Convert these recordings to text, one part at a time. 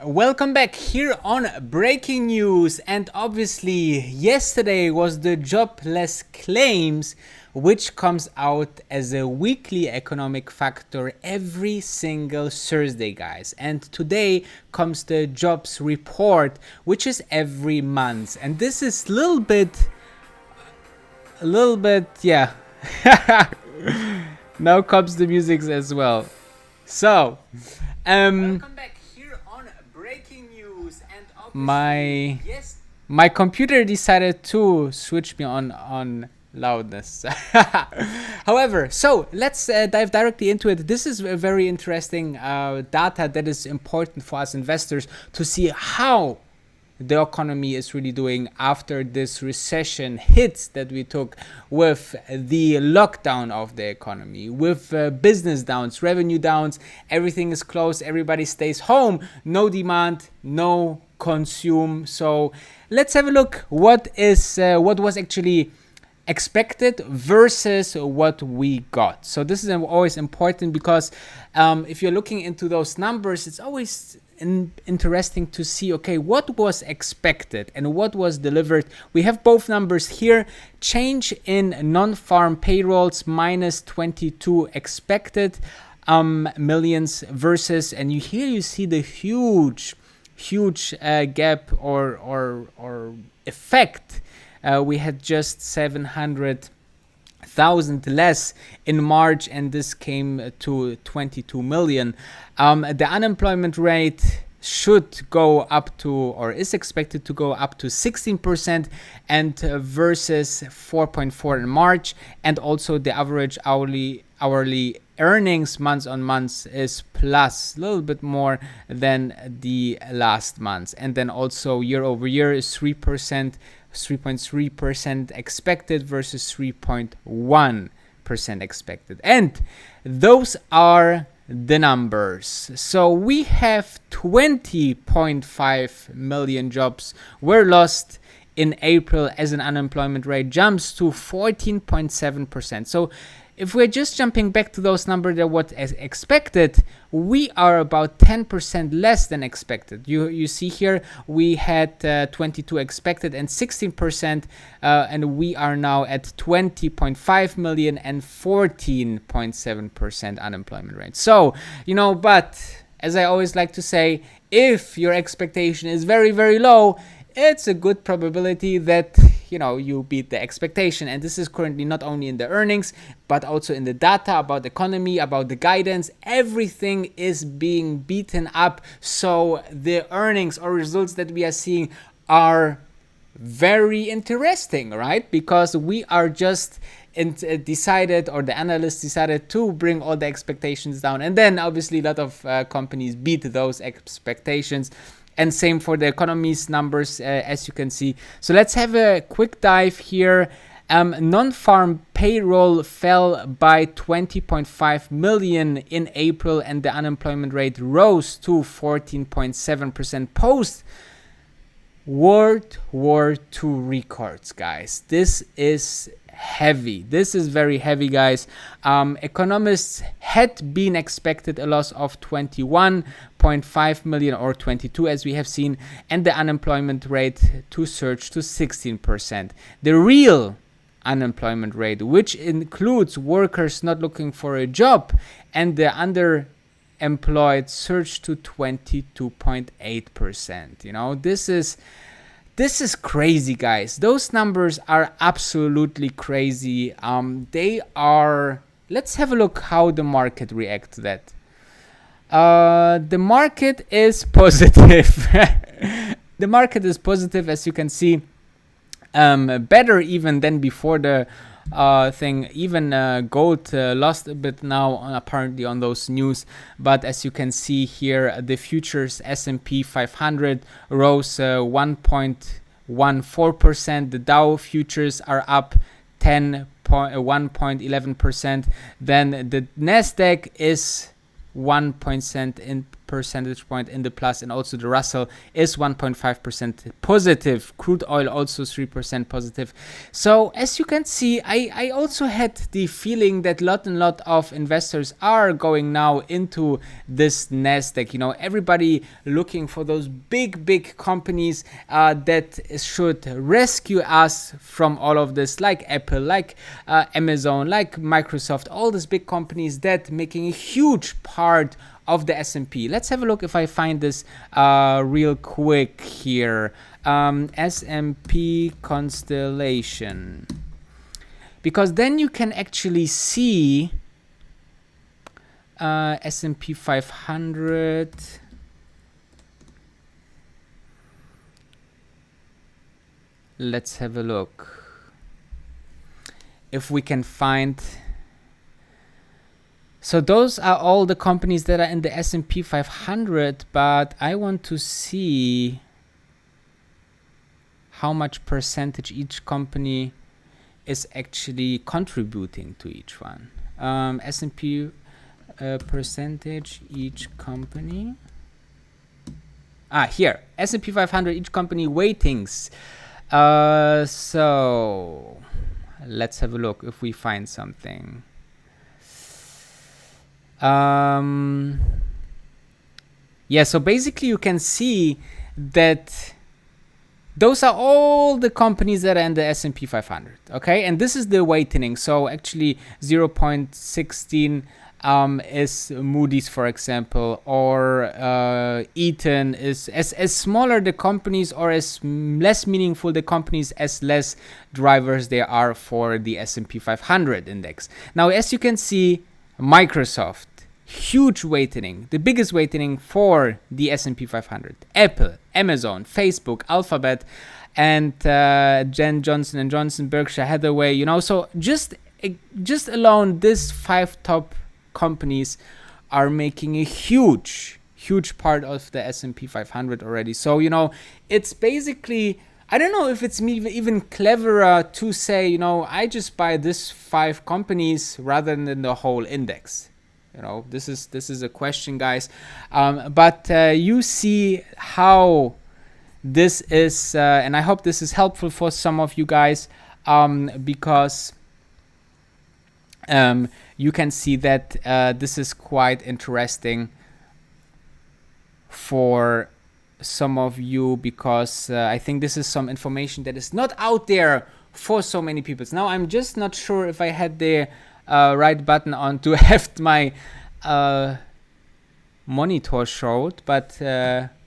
welcome back here on Breaking News. And obviously yesterday was the jobless claims, which comes out as a weekly economic factor every single Thursday, guys. And today comes the jobs report, which is every month. And this is a little bit, yeah. Now comes the music as well. So, welcome back here on Breaking News. And my computer decided to switch me on loudness. However, so let's dive directly into it. This is a very interesting data that is important for us investors to see how the economy is really doing after this recession hits that we took with the lockdown of the economy, with business downs, revenue downs, everything is closed, everybody stays home, no demand, no consume. So let's have a look what was actually expected versus what we got. So this is always important because if you're looking into those numbers, it's always interesting to see, okay, what was expected and what was delivered. We have both numbers here. Change in non-farm payrolls minus 22 expected millions versus, and here you see the huge gap or effect. We had just 700,000 less in March, and this came to 22 million. The unemployment rate should go up to, or is expected to go up to 16%, and versus 4.4 in March. And also the average hourly earnings month on month is plus a little bit more than the last month. And then also year over year is 3.3% expected versus 3.1% expected. And those are the numbers. So we have 20.5 million jobs were lost in April as an unemployment rate jumps to 14.7%. So if we're just jumping back to those numbers that what as expected, we are about 10% less than expected. You see here we had 22 expected and 16%, and we are now at 20.5 million and 14.7% unemployment rate. So, but as I always like to say, if your expectation is very, very low, it's a good probability that you beat the expectation. And this is currently not only in the earnings but also in the data about the economy, about the guidance. Everything is being beaten up. So the earnings or results that we are seeing are very interesting, right? Because we are just decided, or the analysts decided to bring all the expectations down, and then obviously a lot of companies beat those expectations. And same for the economy's numbers, as you can see. So let's have a quick dive here. Non-farm payroll fell by 20.5 million in April, and the unemployment rate rose to 14.7% post World War II records, guys. This is heavy. This is very heavy, guys. Economists had been expected a loss of 21.5 million or 22 as we have seen, and the unemployment rate to surge to 16%. The real unemployment rate, which includes workers not looking for a job and the underemployed, surged to 22.8%. This is crazy, guys. Those numbers are absolutely crazy. Let's have a look how the market reacts to that. The market is positive. The market is positive, as you can see. Better even than before the thing. Even gold lost a bit now apparently on those news, but as you can see here, the futures S&P 500 rose 1.14%. the Dow futures are up 1.11%. then the Nasdaq is 1% percentage point in the plus, and also the Russell is 1.5% positive. Crude oil also 3% positive. So as you can see, I also had the feeling that a lot of investors are going now into this Nasdaq. You know, everybody looking for those big companies that should rescue us from all of this, like Apple, like Amazon, like Microsoft, all these big companies that making a huge part of the S&P. Let's have a look if I find this real quick here. S&P Constellation. Because then you can actually see S&P 500. Let's have a look if we can find. So those are all the companies that are in the S&P 500, but I want to see how much percentage each company is actually contributing to each one. S&P percentage each company. Here, S&P 500 each company weightings. So let's have a look if we find something. Yeah, so basically you can see that those are all the companies that are in the S&P 500, okay? And this is the weighting. So actually 0.16 is Moody's, for example, or Eaton is as smaller the companies or as less meaningful the companies, as less drivers there are for the S&P 500 index. Now, as you can see, Microsoft, huge weighting, the biggest weighting for the S&P 500. Apple, Amazon, Facebook, Alphabet, and Johnson & Johnson, Berkshire Hathaway, you know. So just alone, these 5 top companies are making a huge part of the S&P 500 already. So, you know, it's basically, I don't know if it's even cleverer to say, you know, I just buy this 5 companies rather than the whole index. You know, this is a question, guys. But you see how this is, and I hope this is helpful for some of you guys, because you can see that this is quite interesting for some of you, because I think this is some information that is not out there for so many people. Now I'm just not sure if I had the right button on to have my monitor showed, but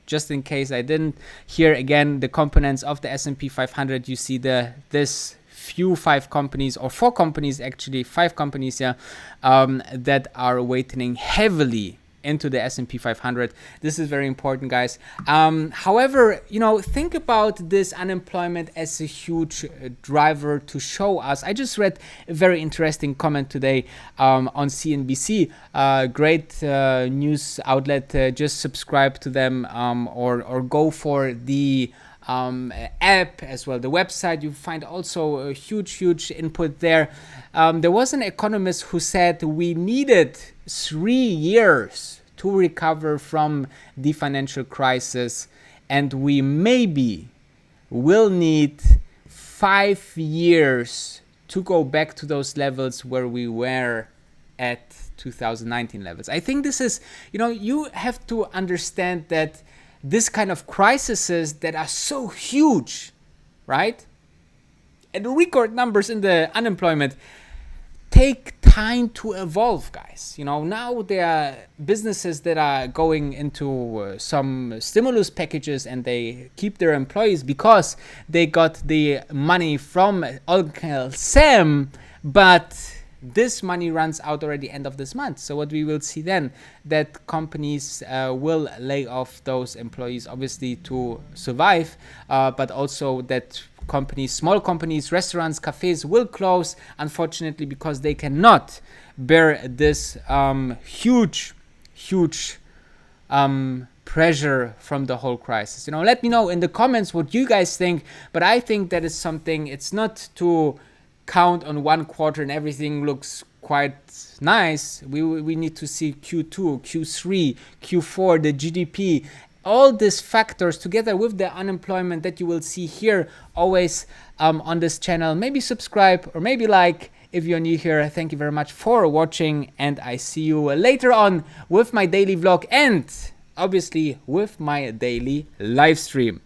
just in case I didn't, here again the components of the S&P 500. You see this few 5 companies, or 4 companies actually, 5 companies, yeah, that are weighting heavily into the S&P 500. This is very important, guys. However, you know, think about this unemployment as a huge driver to show us. I just read a very interesting comment today on CNBC. Great news outlet. Just subscribe to them, or go for the app as well, the website. You find also a huge input there. There was an economist who said we needed 3 years to recover from the financial crisis, and we maybe will need 5 years to go back to those levels where we were at 2019 levels. I think this is, you know, you have to understand that this kind of crises that are so huge, right? And record numbers in the unemployment take time to evolve, guys. You know, now there are businesses that are going into some stimulus packages, and they keep their employees because they got the money from Uncle Sam, but this money runs out already end of this month. So what we will see then, that companies will lay off those employees, obviously to survive, but also that companies, small companies, restaurants, cafes will close, unfortunately, because they cannot bear this huge pressure from the whole crisis. You know, let me know in the comments what you guys think, but I think that is something, it's not to count on one quarter and everything looks quite nice. We need to see Q2, Q3, Q4, the GDP, all these factors together with the unemployment that you will see here always on this channel. Maybe subscribe or maybe like if you're new here. Thank you very much for watching, and I see you later on with my daily vlog and obviously with my daily live stream.